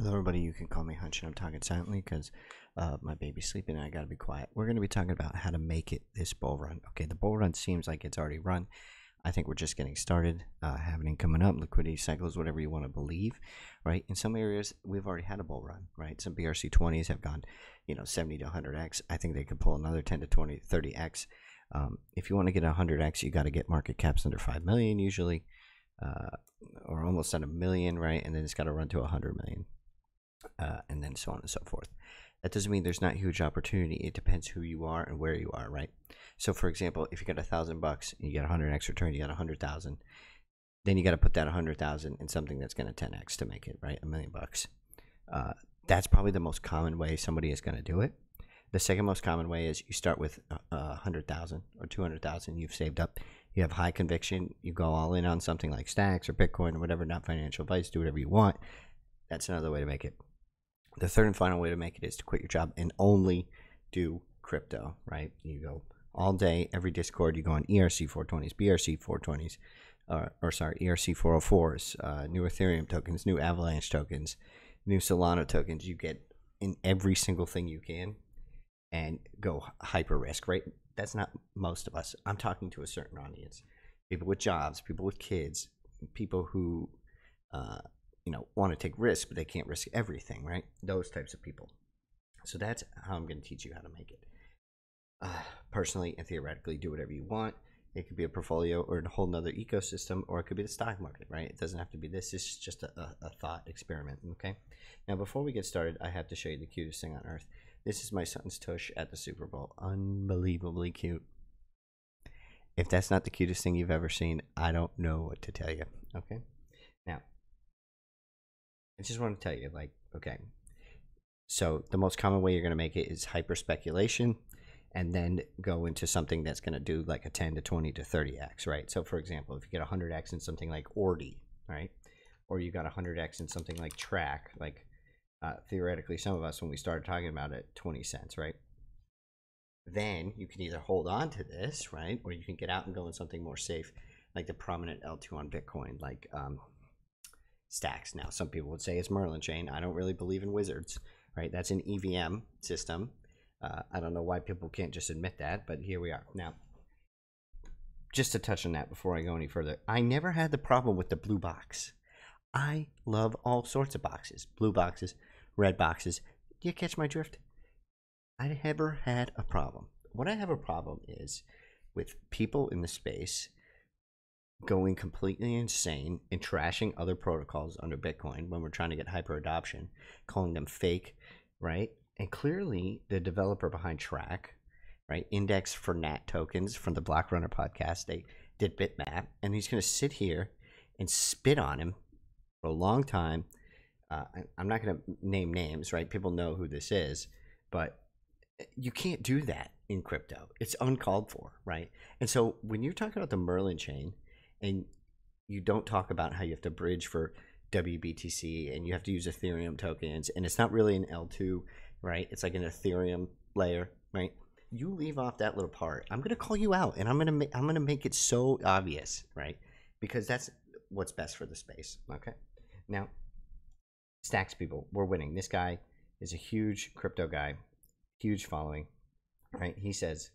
Hello, everybody. You can call me Hunch, and I'm talking silently because my baby's sleeping and I got to be quiet. We're going to be talking about how to make it this bull run. Okay, the bull run seems like it's already run. I think we're just getting started, having coming up, liquidity cycles, whatever you want to believe, right? In some areas, we've already had a bull run, right? Some BRC20s have gone, 70 to 100x. I think they could pull another 10 to 20, 30x. If you want to get 100x, you got to get market caps under 5 million usually, or almost at 1 million, right? And then it's got to run to 100 million. And then so on and so forth. That doesn't mean there's not huge opportunity. It depends who you are and where you are, right? So, for example, if you got $1,000 and you get 100x return, you got 100,000. Then you got to put that 100,000 in something that's going to 10x to make it, right? $1 million. That's probably the most common way somebody is going to do it. The second most common way is you start with 100,000 or 200,000 you've saved up. You have high conviction. You go all in on something like stacks or Bitcoin or whatever. Not financial advice. Do whatever you want. That's another way to make it. The third and final way to make it is to quit your job and only do crypto, right? You go all day, every Discord, you go on ERC 420s, BRC 420s, ERC 404s, new Ethereum tokens, new Avalanche tokens, new Solana tokens. You get in every single thing you can and go hyper risk, right? That's not most of us. I'm talking to a certain audience. People with jobs, people with kids, people who, want to take risks, but they can't risk everything, right? Those types of people. So that's how I'm going to teach you how to make it. Personally and theoretically, do whatever you want. It could be a portfolio or a whole nother ecosystem, or it could be the stock market, right? It doesn't have to be this. This is just a thought experiment, okay? Now, before we get started, I have to show you the cutest thing on earth. This is my son's tush at the Super Bowl. Unbelievably cute. If that's not the cutest thing you've ever seen, I don't know what to tell you, okay? Now, I just want to tell you, okay, so the most common way you're going to make it is hyper speculation and then go into something that's going to do like a 10 to 20 to 30x, right? So, for example, if you get 100x in something like ORNJ, right? Or you got 100x in something like TRAC, like theoretically, some of us, when we started talking about it, 20 cents, right? Then you can either hold on to this, right? Or you can get out and go in something more safe, like the prominent L2 on Bitcoin, like stacks. Now, some people would say it's Merlin chain. I don't really believe in wizards, right? That's an EVM system. I don't know why people can't just admit that, but here we are. Now, just to touch on that before I go any further, I never had the problem with the blue box. I love all sorts of boxes, blue boxes, red boxes. Do you catch my drift? I never had a problem. What I have a problem is with people in the space going completely insane and trashing other protocols under Bitcoin when we're trying to get hyper adoption, calling them fake, right? And clearly the developer behind TRAC, right, Index for Nat tokens from the Block Runner podcast, they did Bitmap, and he's going to sit here and spit on him for a long time. I'm not going to name names, right? People know who this is, but you can't do that in crypto. It's uncalled for, right? And so when you're talking about the Merlin chain, and you don't talk about how you have to bridge for WBTC and you have to use Ethereum tokens, and it's not really an L2, right? It's like an Ethereum layer, right? You leave off that little part. I'm gonna call you out, and I'm gonna make it so obvious, right? Because that's what's best for the space. Okay. Now, stacks people, we're winning. This guy is a huge crypto guy, huge following, right? He says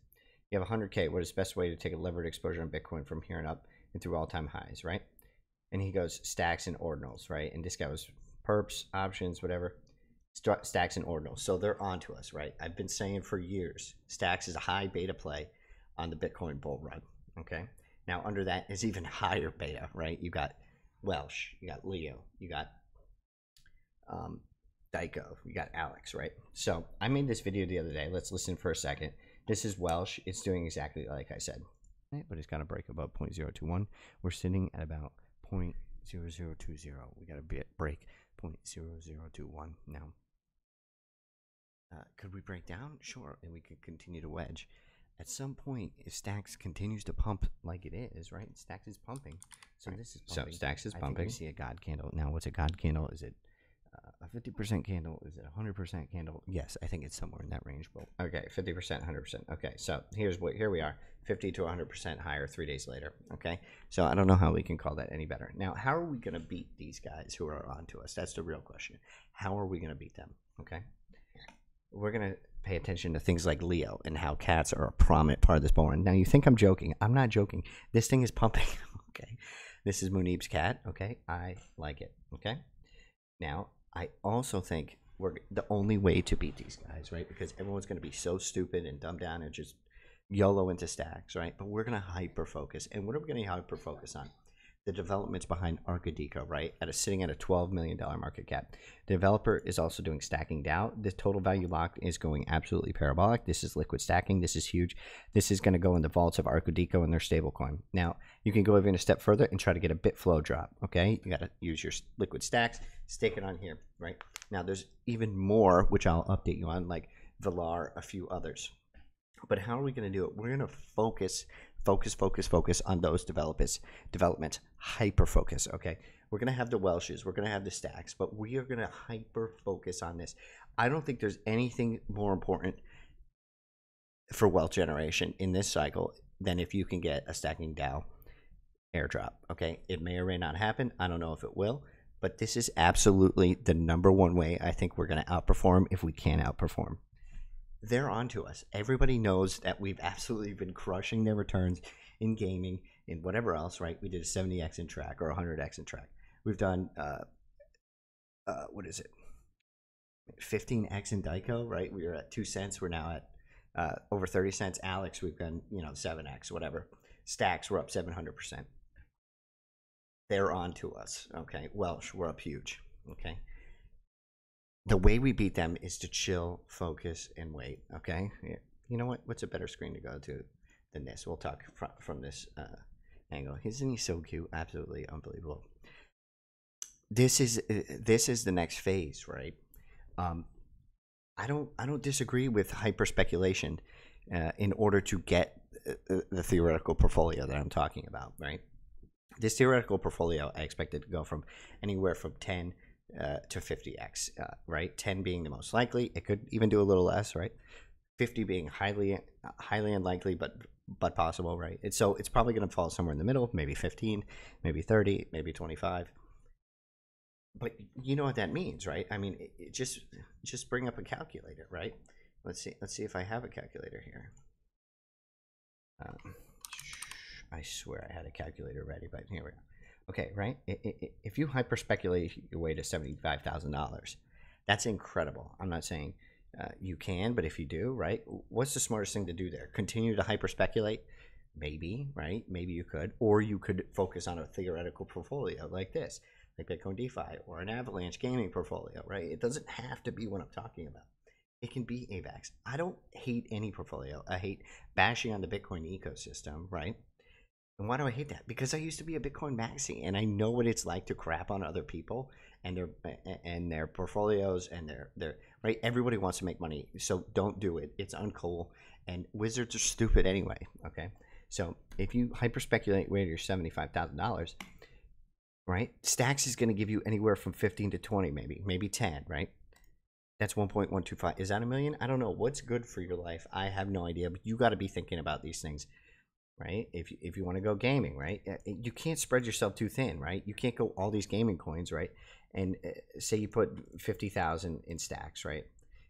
you have 100K. What is the best way to take a levered exposure on Bitcoin from here and up and through all-time highs, right? And he goes stacks and ordinals, right? And this guy was perps, options, whatever, stacks and ordinals. So they're on to us, right? I've been saying for years, stacks is a high beta play on the Bitcoin bull run, okay? Now, under that is even higher beta, right? You got Welsh, you got Leo, you got Diko, you got Alex, right? So I made this video the other day. Let's listen for a second. This is Welsh. It's doing exactly like I said. But it's got to break above 0.021. We're sitting at about 0.0020. We got to break 0.0021 now. Could we break down? Sure, and we could continue to wedge. At some point, if Stacks continues to pump like it is, right? Stacks is pumping. So this is pumping. So Stacks is pumping. I think we see a God candle. Now, what's a God candle? Is it a 50% candle. Is it a 100% candle? Yes, I think it's somewhere in that range. But okay, 50%, 100%. Okay, so here we are, 50 to 100% higher 3 days later. Okay, so I don't know how we can call that any better. Now, how are we going to beat these guys who are on to us? That's the real question. How are we going to beat them? Okay, we're going to pay attention to things like Leo and how cats are a prominent part of this bull run. Now, you think I'm joking. I'm not joking. This thing is pumping. Okay, this is Munib's cat. Okay, I like it. Okay, now I also think we're the only way to beat these guys, right? Because everyone's going to be so stupid and dumbed down and just YOLO into stacks, right? But we're going to hyper focus. And what are we going to hyper focus on? The developments behind Arkadiko, right? Sitting at a $12 million market cap. The developer is also doing stacking DAO. The total value locked is going absolutely parabolic. This is liquid stacking. This is huge. This is going to go in the vaults of Arkadiko and their stablecoin. Now, you can go even a step further and try to get a bit flow drop, okay? You got to use your liquid stacks, stake it on here, right? Now, there's even more, which I'll update you on, like Valar, a few others. But how are we going to do it? We're going to focus on those developments, hyper focus. Okay, we're going to have the Welshes, we're going to have the stacks, but we are going to hyper focus on this. I don't think there's anything more important for wealth generation in this cycle than if you can get a stacking DAO airdrop. Okay, it may or may not happen. I don't know if it will, but this is absolutely the #1 way I think we're going to outperform if we can outperform. They're on to us. Everybody knows that we've absolutely been crushing their returns in gaming, in whatever else, right? We did a 70x in TRAC or 100x in TRAC. We've done, what is it? 15x in Diko, right? We were at 2 cents. We're now at over 30 cents. Alex, we've done, 7x, whatever. Stacks, we're up 700%. They're on to us, okay? Welsh, we're up huge, okay? The way we beat them is to chill, focus, and wait, okay? You know what? What's a better screen to go to than this? We'll talk from this angle. Isn't he so cute? Absolutely unbelievable. This is the next phase, right? I don't disagree with hyper speculation in order to get the theoretical portfolio that I'm talking about, right? This theoretical portfolio, I expect it to go from anywhere from 10 to 50x, right? 10 being the most likely. It could even do a little less, right? 50 being highly unlikely, but possible, right? So it's probably going to fall somewhere in the middle, maybe 15, maybe 30, maybe 25. But you know what that means, right? I mean, just bring up a calculator, right? Let's see if I have a calculator here. I swear I had a calculator ready, but here we go. Okay, right? If you hyper speculate your way to $75,000, that's incredible. I'm not saying you can, but if you do, right? What's the smartest thing to do there? Continue to hyper speculate? Maybe, right? Maybe you could, or you could focus on a theoretical portfolio like this, like Bitcoin DeFi or an Avalanche gaming portfolio, right? It doesn't have to be what I'm talking about. It can be AVAX. I don't hate any portfolio. I hate bashing on the Bitcoin ecosystem, right? And why do I hate that? Because I used to be a Bitcoin maxi, and I know what it's like to crap on other people and their portfolios and their right. Everybody wants to make money, so don't do it. It's uncool, and wizards are stupid anyway. Okay, so if you hyper speculate where your $75,000, right? Stacks is going to give you anywhere from 15 to 20, maybe 10, right? That's 1.125. Is that $1 million? I don't know. What's good for your life? I have no idea, but you got to be thinking about these things. Right? If you want to go gaming, right? You can't spread yourself too thin, right? You can't go all these gaming coins, right? And say you put 50,000 in stacks, right?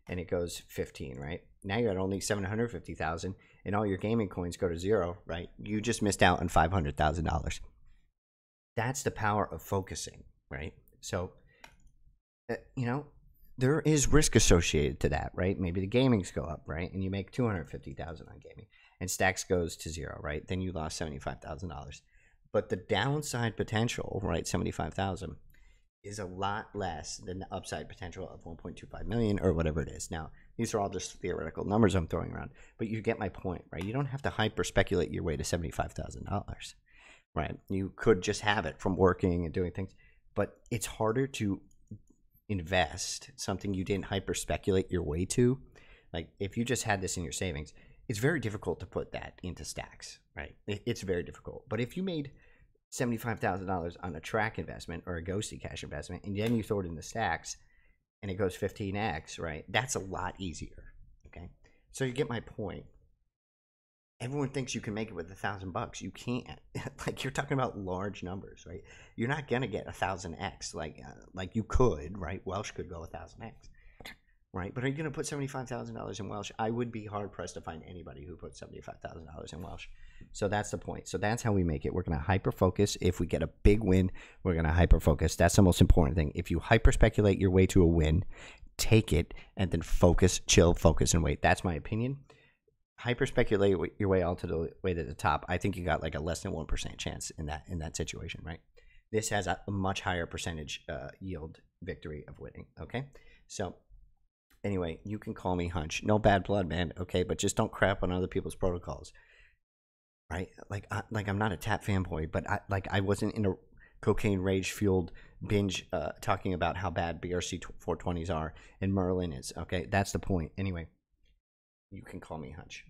And it goes 15, right? Now you're at only 750,000, and all your gaming coins go to 0, right? You just missed out on $500,000. That's the power of focusing, right? So, there is risk associated to that, right? Maybe the gamings go up, right? And you make 250,000 on gaming, and stacks goes to 0, right? Then you lost $75,000. But the downside potential, right, 75,000, is a lot less than the upside potential of 1.25 million or whatever it is. Now, these are all just theoretical numbers I'm throwing around, but you get my point, right? You don't have to hyper speculate your way to $75,000, right? You could just have it from working and doing things, but it's harder to invest something you didn't hyper speculate your way to. Like if you just had this in your savings, it's very difficult to put that into stacks, right? It's very difficult. But if you made $75,000 on a TRAC investment or a Ghosty Cash investment, and then you throw it in the stacks, and it goes 15x, right? That's a lot easier. Okay, so you get my point. Everyone thinks you can make it with $1,000. You can't. Like, you're talking about large numbers, right? You're not gonna get 1,000x like you could, right? Welsh could go 1,000x, right? But are you gonna put $75,000 in Welsh? I would be hard pressed to find anybody who put $75,000 in Welsh. So that's the point. So that's how we make it. We're gonna hyper focus. If we get a big win, we're gonna hyper focus. That's the most important thing. If you hyper speculate your way to a win, take it and then focus, chill, focus, and wait. That's my opinion. Hyper speculate your way all to the way to the top. I think you got like a less than 1% chance in that situation, right? This has a much higher percentage yield victory of winning. Okay, so anyway, you can call me Hunch. No bad blood, man. Okay, but just don't crap on other people's protocols, right? Like I'm not a tap fanboy, but I wasn't in a cocaine rage fueled binge talking about how bad BRC 420s are and Merlin is. Okay, that's the point. Anyway. You can call me Hunch.